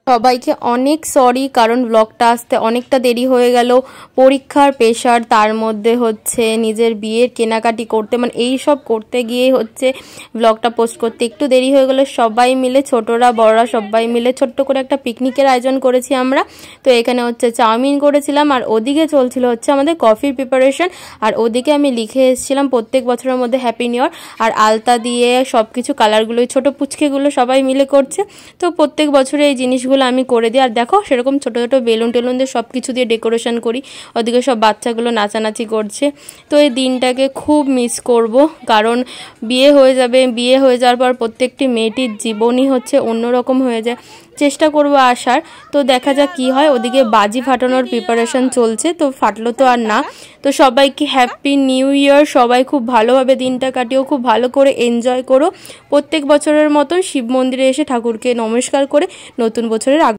সবাইকে অনেক সরি, কারণ ব্লগটা আসতে অনেকটা দেরি হয়ে গেল। পরীক্ষার প্রেশার, তার মধ্যে হচ্ছে নিজের বিয়ের কেনাকাটি করতে, মানে এই সব করতে গিয়ে হচ্ছে ব্লগটা পোস্ট করতে একটু দেরি হয়ে গেল। সবাই মিলে, ছোটরা বড়রা সবাই মিলে ছোট্ট করে একটা পিকনিকের আয়োজন করেছি আমরা। তো এখানে হচ্ছে চাউমিন করেছিলাম, আর ওদিকে চলছিল হচ্ছে আমাদের কফির প্রিপারেশন। আর ওদিকে আমি লিখে এসেছিলাম প্রত্যেক বছরের মধ্যে হ্যাপি নিউ ইয়ার, আর আলতা দিয়ে সব কিছু কালারগুলো ছোট পুচকেগুলো সবাই মিলে করছে। তো প্রত্যেক বছরে এই জিনিসগুলো আমি করে দিই। আর দেখো সেরকম ছোট ছোট বেলুন টেলুন দিয়ে সব কিছু দিয়ে ডেকোরেশন করি। ওদিকে সব বাচ্চাগুলো নাচানাচি করছে। তো এই দিনটাকে খুব মিস করব, কারণ বিয়ে হয়ে যাবে। বিয়ে হয়ে যাওয়ার পর প্রত্যেকটি মেয়েটির জীবনই হচ্ছে অন্যরকম হয়ে যায়। চেষ্টা করব আসার, তো দেখা যাক কি হয়। ওদিকে বাজি ফাটানোর প্রিপারেশন চলছে, তো ফাটলো তো আর না। তো সবাইকে হ্যাপি নিউ ইয়ার। সবাই খুব ভালোভাবে দিনটা কাটিও, খুব ভালো করে এনজয় করো। প্রত্যেক বছরের মতন শিব মন্দিরে এসে ঠাকুরকে নমস্কার করে নতুন বছরের